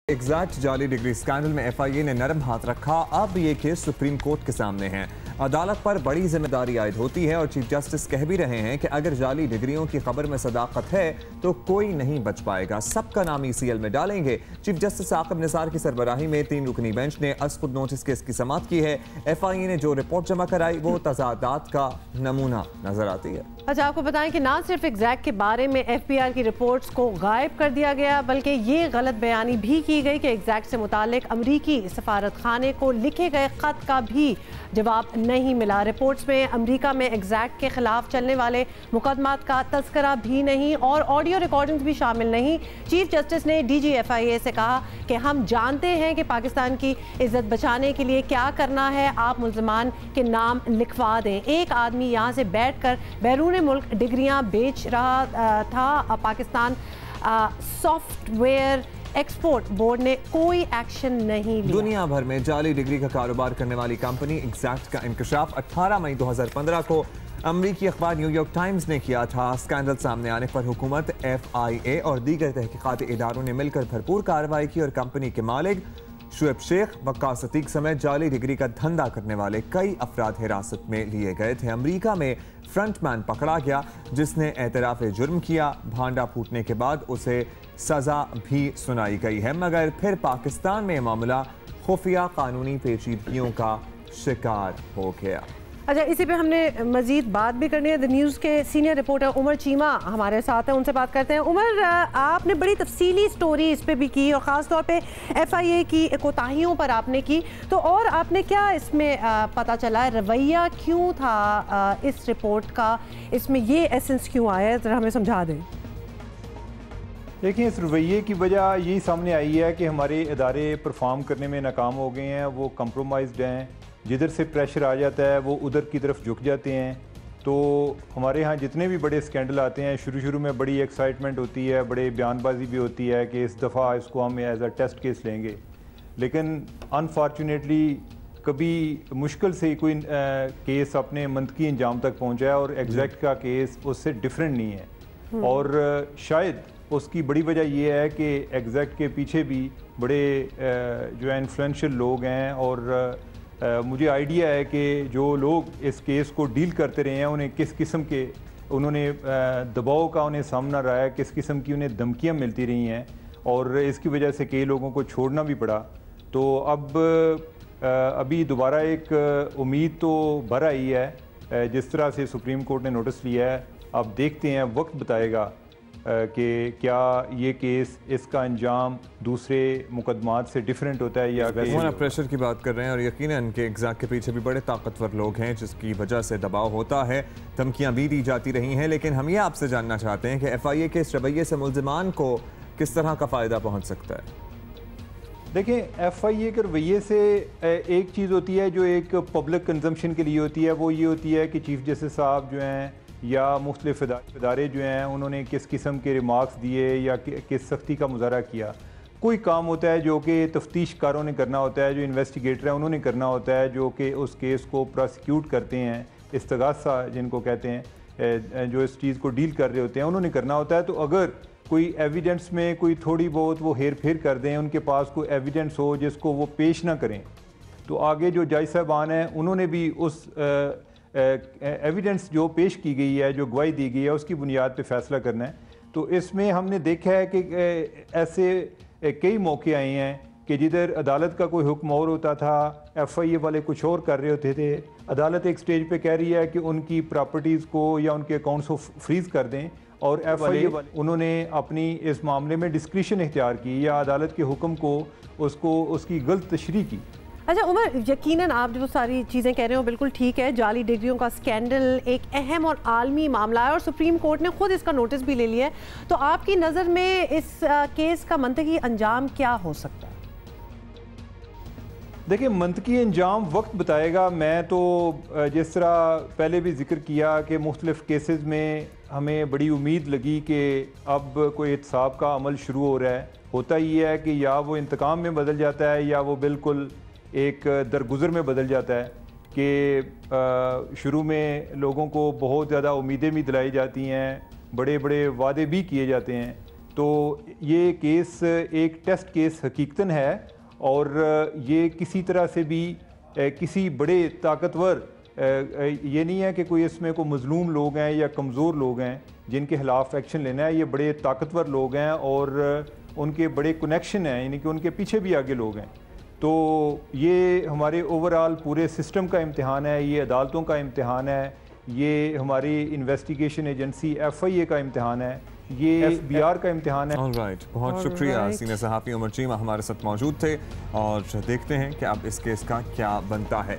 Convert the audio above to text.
Exact जाली degree scandal में FIA ने नरम हाथ रखा। अब ये केस सुप्रीम कोर्ट के सामने है। अदालत पर बड़ी जिम्मेदारी आयद होती है और चीफ जस्टिस कह भी रहे हैं कि अगर जाली डिग्रियों की खबर में सदाकत है तो कोई नहीं बच पाएगा, सबका नाम ईसीएल में डालेंगे। चीफ जस्टिस आकिब निसार की सरबराही में 3 रुकनी बेंच ने अज़-खुद नोटिस केस की समाअत की है। एफआईए ने जो रिपोर्ट जमा कराई वो तजादात का नमूना नजर आती है। अच्छा, आपको बताएं कि ना सिर्फ एग्जैक्ट के बारे में एफबीआर की रिपोर्ट्स को गायब कर दिया गया, बल्कि ये गलत बयानी भी की गई कि एग्जैक्ट से मुतालिक अमरीकी सफारत खाने को लिखे गए खत का भी जवाब नहीं मिला। रिपोर्ट्स में अमरीका में एग्जैक्ट के खिलाफ चलने वाले मुकदमात का तस्करा भी नहीं और ऑडियो रिकॉर्डिंग्स भी शामिल नहीं। चीफ जस्टिस ने डीजी एफआईए से कहा कि हम जानते हैं कि पाकिस्तान की इज्जत बचाने के लिए क्या करना है, आप मुल्ज़िमान के नाम लिखवा दें। एक आदमी यहाँ से बैठ कर बैरून मुल्क डिग्रियां बेच रहा था। पाकिस्तान सॉफ्टवेयर एक्सपोर्ट बोर्ड ने कोई एक्शन नहीं लिया। दुनिया भर में जाली डिग्री का कारोबार करने वाली कंपनी एग्जैक्ट का इंकशाफ 18 मई 2015 को अमरीकी अखबार न्यूयॉर्क टाइम्स ने किया था। स्कैंडल सामने आने पर हुकूमत, एफआईए और दीगर तहकीकाती इदारों ने मिलकर भरपूर कार्रवाई की और कंपनी के मालिक शुएब शेख, वक्कास अतीक समेत जाली डिग्री का धंधा करने वाले कई अफराद हिरासत में लिए गए थे। अमरीका में फ्रंटमैन पकड़ा गया जिसने एतराफ़ जुर्म किया। भांडा फूटने के बाद उसे सजा भी सुनाई गई है, मगर फिर पाकिस्तान में मामला खुफिया कानूनी पेचीदगियों का शिकार हो गया। अच्छा, इसी पे हमने मजीद बात भी करनी है। द न्यूज़ के सीनियर रिपोर्टर उमर चीमा हमारे साथ हैं, उनसे बात करते हैं। उमर, आपने बड़ी तफसीली स्टोरी इस पे भी की और ख़ास तौर पे एफआईए की कोताहियों पर आपने की, तो और आपने क्या इसमें पता चला है, रवैया क्यों था इस रिपोर्ट का, इसमें ये एसेंस क्यों आया, ज़रा हमें समझा दें। देखिए, इस रवैये की वजह यही सामने आई है कि हमारे इदारे परफॉर्म करने में नाकाम हो गए हैं, वो कंप्रोमाइज्ड हैं। जिधर से प्रेशर आ जाता है वो उधर की तरफ झुक जाते हैं। तो हमारे यहाँ जितने भी बड़े स्कैंडल आते हैं, शुरू में बड़ी एक्साइटमेंट होती है, बड़े बयानबाजी भी होती है कि इस दफ़ा इसको हम एज अ टेस्ट केस लेंगे, लेकिन अनफॉर्चुनेटली कभी मुश्किल से कोई केस अपने मंतकी अंजाम तक पहुँचा है और एग्जैक्ट का केस उससे डिफरेंट नहीं है। और शायद उसकी बड़ी वजह यह है कि एग्जैक्ट के पीछे भी बड़े जो है इन्फ्लुएंशियल लोग हैं और मुझे आइडिया है कि जो लोग इस केस को डील करते रहे हैं उन्हें किस किस्म के दबाव का उन्हें सामना रहा है, किस किस्म की उन्हें धमकियाँ मिलती रही हैं और इसकी वजह से कई लोगों को छोड़ना भी पड़ा। तो अब अभी दोबारा एक उम्मीद तो भर आई है जिस तरह से सुप्रीम कोर्ट ने नोटिस लिया है। अब देखते हैं, वक्त बताएगा कि क्या ये केस, इसका अंजाम दूसरे मुकदमात से डिफरेंट होता है या वैसे प्रेशर की बात कर रहे हैं और यकीनन के एग्जैक्ट के पीछे भी बड़े ताकतवर लोग हैं जिसकी वजह से दबाव होता है, धमकियां भी दी जाती रही हैं। लेकिन हम ये आपसे जानना चाहते हैं कि एफआईए के इस रवैये से मुल्ज़िमान को किस तरह का फ़ायदा पहुँच सकता है। देखिए, एफआईए के रवैये से एक चीज़ होती है जो एक पब्लिक कंजम्पशन के लिए होती है, वो ये होती है कि चीफ जस्टिस साहब जो हैं या मुख्तलिफ इदारे जो हैं उन्होंने किस किस्म के रिमार्क्स दिए या किस सख्ती का मुजाहरा किया। कोई काम होता है जो कि तफ्तीशकारों ने करना होता है, जो इन्वेस्टिगेटर हैं उन्होंने करना होता है, जो कि उस केस को प्रोसिक्यूट करते हैं, इस्तगासा जिनको कहते हैं, जो इस चीज़ को डील कर रहे होते हैं उन्होंने करना होता है। तो अगर कोई एविडेंस में कोई थोड़ी बहुत वो हेर फेर कर दें, उनके पास कोई एविडेंस हो जिसको वो पेश ना करें, तो आगे जो जज साहबान हैं उन्होंने भी उस एविडेंस जो पेश की गई है, जो गवाही दी गई है, उसकी बुनियाद पे फैसला करना है। तो इसमें हमने देखा है कि ऐसे कई मौके आए हैं कि जिधर अदालत का कोई हुक्म और होता था, एफआईए वाले कुछ और कर रहे होते थे। अदालत एक स्टेज पे कह रही है कि उनकी प्रॉपर्टीज़ को या उनके अकाउंट्स को फ्रीज़ कर दें और एफआईए वाले उन्होंने अपनी इस मामले में डिस्क्रिशन इख्तियार की या अदालत के हुक्म को उसकी गलत तशरीह की। अच्छा उमर, यकीनन आप जो सारी चीज़ें कह रहे हो बिल्कुल ठीक है। जाली डिग्रियों का स्कैंडल एक अहम और आलमी मामला है और सुप्रीम कोर्ट ने खुद इसका नोटिस भी ले लिया है। तो आपकी नज़र में इस केस का मंतकी अंजाम क्या हो सकता है? देखिए, मंतकी अंजाम वक्त बताएगा। मैं तो जिस तरह पहले भी जिक्र किया कि मुख्तलिफ केसेस में हमें बड़ी उम्मीद लगी कि अब कोई एहतसाब का अमल शुरू हो रहा है। होता ही है कि या वो इंतकाम में बदल जाता है या वो बिल्कुल एक दरगुजर में बदल जाता है कि शुरू में लोगों को बहुत ज़्यादा उम्मीदें भी दिलाई जाती हैं, बड़े बड़े वादे भी किए जाते हैं, तो ये केस एक टेस्ट केस हकीकतन है और ये किसी तरह से भी किसी बड़े ताकतवर ये नहीं है कि कोई इसमें कोई मजलूम लोग हैं या कमज़ोर लोग हैं जिनके खिलाफ एक्शन लेना है। ये बड़े ताकतवर लोग हैं और उनके बड़े कनेक्शन हैं, यानी कि उनके पीछे भी आगे लोग हैं। तो ये हमारे ओवरऑल पूरे सिस्टम का इम्तिहान है, ये अदालतों का इम्तिहान है, ये हमारी इन्वेस्टिगेशन एजेंसी FIA का इम्तिहान है, ये FBR का इम्तिहान है। ऑलराइट, बहुत शुक्रिया। सीनियर सहाफ़ी उमर चीमा हमारे साथ मौजूद थे और देखते हैं कि अब इस केस का क्या बनता है।